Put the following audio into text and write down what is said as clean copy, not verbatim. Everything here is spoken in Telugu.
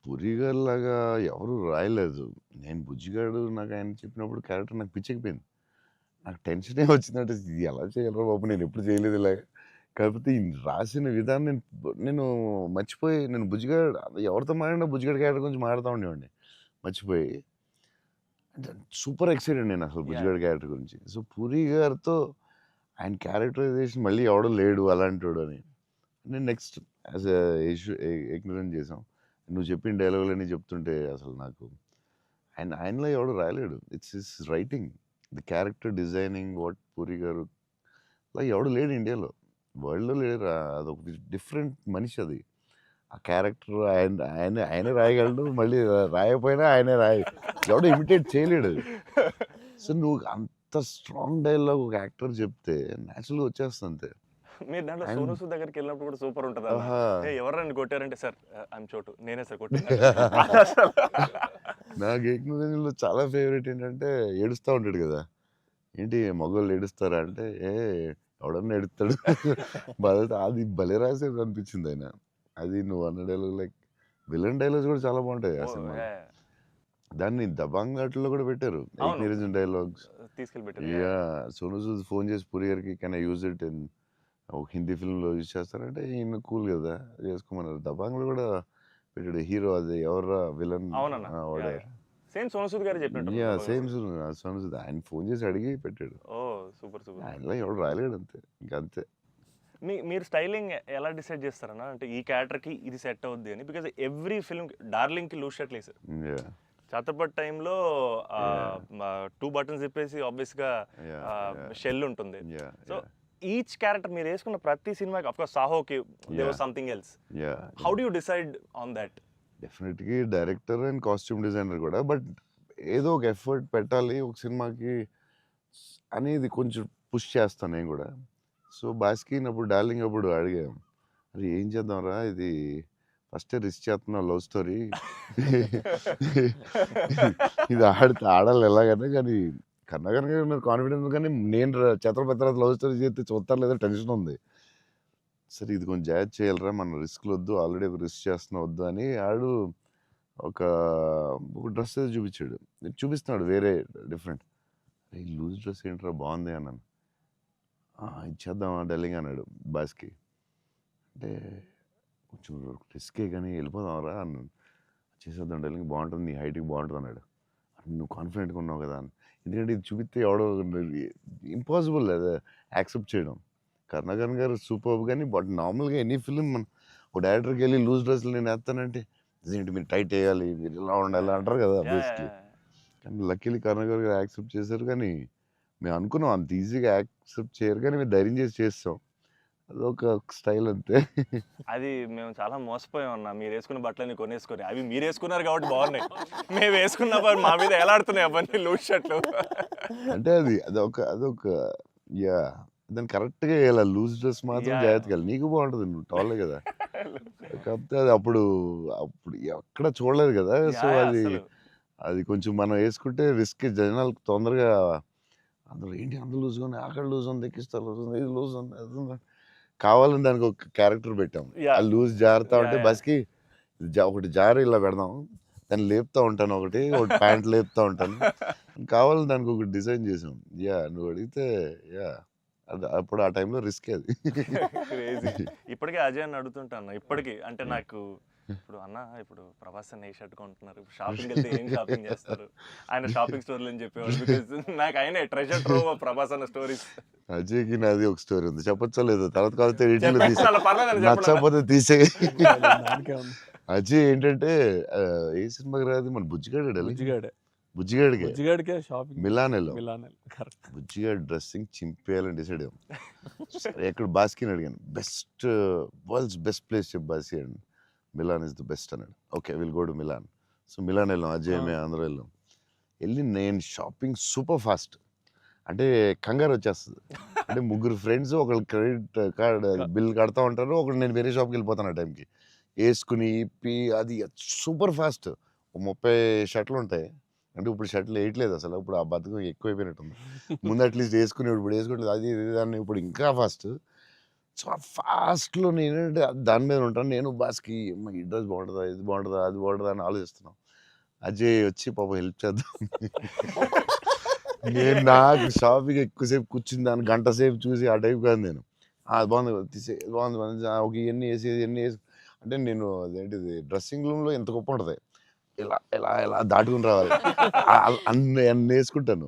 పూరి గారిలాగా ఎవరు రాయలేదు. నేను 'బుజ్జిగాడు' నాకు ఆయన చెప్పినప్పుడు క్యారెక్టర్ నాకు పిచ్చెక్కిపోయింది. నాకు టెన్షనే వచ్చిందంటే ఇది ఎలా చేయాలిరా బాబు! నేనెప్పుడు చేయలేదు ఇలాగ. కాకపోతే ఈ రాసిన విధానం నేను మర్చిపోయి నేను 'బుజ్జిగాడు' ఎవరితో మాట్లాడినా 'బుజ్జిగాడు' క్యారెక్టర్ గురించి మాట్లాడుతా ఉండేవాడిని. మర్చిపోయి. అంటే సూపర్ ఎక్సైటెడ్ నేనసలు యాహ్! 'బుజ్జిగాడు' క్యారెక్టర్ గురించి. సో, పూరి గారితో ఆయన క్యారెక్టరైజేషన్ మళ్ళీ ఎవడు లేడు అలాంటోడని. నేను నెక్స్ట్ యాస్ ఎ ఇగ్నోరెంట్ చేసాం. నువ్వు చెప్పిన డైలాగులన్నీ చెప్తుంటే అసలు నాకు ఆయనలో ఎవడు రాయలేడు. It's his writing. The character designing what Puri garu అలా ఎవడు లేడు ఇండియాలో. వరల్డ్‌లో లేడు. అదొక డిఫరెంట్ మనిషి అది. ఆ క్యారెక్టర్ ఆయనే రాయగలడు. మళ్ళీ రాయకపోయినా ఆయనే ఎవడు ఇమిటేట్ చేయలేడు అది. సో, నువ్వు అంత స్ట్రాంగ్ డైలాగ్ ఒక యాక్టర్ చెప్తే నేచురల్‌గా వచ్చేస్తుంది అంతే. మీరు దాంట్లో ఆయన 'సోనూ సూద్' దగ్గరికెళ్ళినప్పుడు కూడా సూపర్ ఉంటదన్న. ఆహా! ఎవర్రా నిన్ను కొట్టారంటే, "సార్ ఐయామ్ చోటు. నేనే సార్ కొట్టింది." అదసలు నాకు 'ఏకమూజంలో' చాలా ఫేవరెట్ ఏంటంటే ఏడుస్తా ఉంటాడు కదా! ఏంటి మగోళ్ళు ఏడుస్తారా అంటే, ఎవడన్నా ఏడుత్తాడు. అది భలే రాసాడు అనిపించింది ఆయన. అది నువ్వు అన్న డైలాగ్ లైక్ విలన్ డైలాగ్స్ కూడా చాలా బాగుంటాయి ఆ ఓహ్! సినిమాలో. యాహ్! దాన్ని దబాంగ్ ఆటలో కూడా పెట్టారు. 'ఏక్ అవును. నిరంజన్' డైలాగ్స్. తీసుకెళ్ళి పెట్టారు. యాహ్! సోనూ సూద్ ఫోన్ చేసి పూరి గారికి can I use it in ఒక హిందీ ఫిల్మ్‌లో యూజ్ చేస్తారంటే ఈయన కూల్ కదా! చేసుకోమన్నారు. దబాంగ్‌లో కూడా పెట్టాడు. హీరో అది ఎవర్రా విలన్ అవునన్న. వాడే. Yeah! Yeah! Same 'Sonu Sood' గారే చెప్పినట్టున్నారు 'దబంగ్' సేమ్ కూడా. సోనూ సూద్. ఆయన ఫోన్ చేసి అడిగి పెట్టాడు. ఓహ్! సూపర్. సూపర్. ఆయనలో ఎవడు రాయలేడు అంతే. ఇంకంతే. మీరు స్టైలింగ్ ఎలా డిసైడ్ చేస్తారన్న? అంటే ఈ క్యారెక్టర్‌కి ఇది సెట్ అవుద్ది అని. బికాజ్ ఎవ్రీ ఫిల్మ్‌కి 'డార్లింగ్‌కి' లూజ్ షర్ట్‌లు ఏసారు. యాహ్! 'ఛత్రపతి' టైమ్‌లో యాహ్! 2 బటన్స్ ఇప్పేసి ఆబ్వియస్‌గా యాహ్! యాహ్! షెల్ ఉంటుంది. Yeah! So yeah! Each character మీరు వేసుకున్న ప్రతి సినిమాకి ఆఫ్‌కోర్స్ 'సాహోకి' there was yeah! Something else. Yeah! How yeah! Do you decide on that? డెఫినెట్‌గా డైరెక్టర్ అండ్ కాస్ట్యూమ్ డిజైనర్ కూడా. బట్ ఏదో ఒక ఎఫర్ట్ పెట్టాలి ఒక సినిమాకి అనేది కొంచెం పుష్ చేస్తాను నేను కూడా. సో, 'బాస్కిన్' అప్పుడు 'డార్లింగ్' అప్పుడు అడిగాం. అరే! ఏం చేద్దాంరా ఇది ఫస్టే రిస్క్ చేస్తున్నావు లవ్ స్టోరీ. ఇది ఆడాలి ఎలాగైనా కానీ కర్ణాకర్ గారు నాకు కాన్ఫిడెన్స్ ఉంది కానీ నేను 'ఛత్రపతి' తర్వాత లవ్ స్టోరీ చేస్తే చూస్తారో లేదో టెన్షన్ ఉంది. సరే ఇది కొంచెం జాగ్రత్త చేయాలిరా మనం రిస్క్‌లు వద్దు. ఆల్రెడీ ఒక రిస్క్ చేస్తున్నాం వద్దు అని ఆడు ఒక, ఒక డ్రెస్ ఏదో చూపించాడు. చూపిస్తున్నాడు వేరే డిఫరెంట్. "అరేయ్! లూజ్ డ్రెస్ ఏంట్రా బాగుంది" అన్నాను. ఇది చేద్దామా డార్లింగ్ అన్నాడు బాస్‌కి. అంటే కొంచెం రిస్కే గానీ వెళ్ళిపోదాంరా అన్నాను. చేసేద్దాం డార్లింగ్ బాగుంటుంది. నీ హైట్‌కి బాగుంటుంది అన్నాడు. నువ్వు కాన్ఫిడెంట్‌గా ఉన్నావు కదా! అని. ఎందుకంటే ఇది చూపిస్తే ఎవడో ఇంపాసిబుల్ అది యాక్సెప్ట్ చేయడం. కరుణాకరన్ గారు సూపర్బ్ గానీ బట్ నార్మల్‌గా ఎనీ ఫిల్మ్ ఒక డైరెక్టర్‌కి వెళ్ళి లూజ్ డ్రెస్సులు నేను వేస్తానంటే ఇదేంటి మీరు టైట్ వేయాలి, మీరు ఇలా ఉండాలి అంటారు కదా యాహ్! బేసిక్‌లీ. యాహ్! కానీ లక్కీలీ కరుణాకర్ గారు యాక్సెప్ట్ చేశారు కానీ మేము అనుకున్నాం అంత ఈజీగా యాక్సెప్ట్ చేయరు కానీ మేము ధైర్యం చేసి చేసేసాం. అదొక స్టైల్ అంతే. అది మేము చాలా మోసపోయాం అన్న. మీరేసుకున్న బట్టలన్నీ కొనేసుకొని. అవి మీరేసుకున్నారు కాబట్టి బాగున్నాయి. మేమేసుకున్నప్పుడు మా మీద ఎలాడుతున్నాయి అవన్నీ లూజ్ షర్ట్‌లు. అంటే అదొక యాహ్! దాన్ని కరెక్ట్‌గా ఎయాల. లూజ్ డ్రెస్ మాత్రం యాహ్! జాగ్రత్తగా ఎయాలి. నీకు బావుంటది. నువ్వు టాలే గదా! కాకపోతే అది అప్పుడు ఎక్కడ చూడలేదు గదా! So, yeah! యాహ్! అది అస్సలు. అది కొంచెం మనం యేసుకుంటే రిస్క్ జనాలకు తొందరగా అందరూ ఏంటి అంత లూజ్‌గా ఉంది. అక్కడ లూజ్ ఉంది. ఎక్కిస్తా లూజ్ ఉంది. ఇది లూజ్ ఉంది. అది ఉంది. కావాలని దానికి ఒక క్యారెక్టర్ పెట్టాం. ఆ యాహ్! లూజ్ జారుతా ఉంటే యాహ్! యాహ్! బస్‌కి ఒకటి జారి ఇలా పెడదాం. దాన్ని లేపుతా ఉంటాను ఒకటి. ఒకటి ప్యాంట్ లేపుతా ఉంటాను. కావాలని దానికి ఒకటి డిజైన్ చేసాం. నువ్వు అడిగితే యాహ్! అప్పుడు ఆ టైంలో రిస్కే అది. క్రేజీ. ఇప్పటికే అజయ్ అన్న అడుగుతుంటాను. ఇప్పటికి అంటే నాకు ఇప్పుడు అన్న ఇప్పుడు 'ప్రభాస్ అన్న ఏ షర్ట్ కొంటున్నారు. ఇప్పుడు షాపింగ్‌కెళ్తే ఏం షాపింగ్ చేస్తారు? ఆయన షాపింగ్ స్టోర్‌లని చెప్పేవాడు. బికాజ్ నాకు ఆయనే ట్రెజర్ ట్రోవ్ ఆఫ్ 'ప్రభాస్ అన్న' స్టోరీస్. అజయ్‌కి నాది ఒక స్టోరీ ఉంది. చెప్పొచ్చో లేదో? తర్వాత కావాలంటే ఎడిటింగ్‌లో తీసేయి. చెప్పేస్తాను పర్లేదండి చెప్పండి అన్న. నచ్చకపోతే తీసేయి. దానికే ఉంది. అజయ్ ఏంటంటే ఏ సినిమాకి రాదు మన 'బుజ్జిగాడే' డార్లింగ్. బుజ్జిగాడే. 'బుజ్జిగాడికే' బుజ్జిగాడికే షాపింగ్. మిలాన్ ఎళ్ళాం. Milan correct. 'బుజ్జిగాడి' డ్రెస్సింగ్ చింపేయాలని డిసైడ్ అయ్యాం. సరే ఎక్కడ బాస్కిని అడిగాను. వరల్డ్స్ బెస్ట్ ప్లేస్ చెప్పు బాస్కి అని. మిలాన్ ఇస్ ది బెస్ట్ అన్నాడు. Okay. Will go to Milan. So, Milan ఎళ్ళాం. అజయ్, మేము అందరం ఎళ్ళాం. నేను షాపింగ్ సూపర్ ఫాస్ట్. అంటే కంగారు వచ్చేస్తది. అంటే ముగ్గురు ఫ్రెండ్స్ ఒకళ్ళు క్రెడిట్ కార్డ్ బిల్ కడతా ఉంటారు. ఒకడు నేను వేరే షాప్‌కి వెళ్ళిపోతాను ఆ టైంకి. ఏసుకొని, ఇప్పి అది సూపర్ ఫాస్ట్. ఓ 30 షర్ట్‌లుంటాయి. అంటే ఇప్పుడు షర్ట్‌లు ఎయట్లేదు అసలు. ఇప్పుడు ఆ బద్ధకం ఎక్కువైపోయినట్టుంది. ముందు అట్‌లీస్ట్ ఏసుకునేవాడు. ఇప్పుడు ఏసుకోవట్లేదు. అది ఇది అని ఇప్పుడు ఇంకా ఫాస్ట్. సో ఆ ఫాస్ట్లో నేనంటే దాని మీద ఉంటాను. నేను బాస్కి ఈ డ్రెస్ బాగుంటుందా, ఇది బాగుంటుందా, అది బాగుంటుందా అని ఆలోచిస్తున్నాం. అజయ్ వచ్చి పాపం హెల్ప్ చేద్దాం. నేను నాకు షాపింగ్ ఎక్కువసేపు కూర్చుని దాన్ని గంట సేపు చూసి ఆ టైప్ కాదు నేను. అది బాగుంది కదా, తీసే బాగుంది బాగుంది ఒక ఇవన్నీ వేసి ఇవన్నీ వేసి అంటే నేను అదేంటిది డ్రెస్సింగ్ రూమ్లో ఎంత గొప్ప ఉంటుంది. ఇలా ఇలా ఇలా దాటుకుని రావాలి. అన్ని వేసుకుంటాను.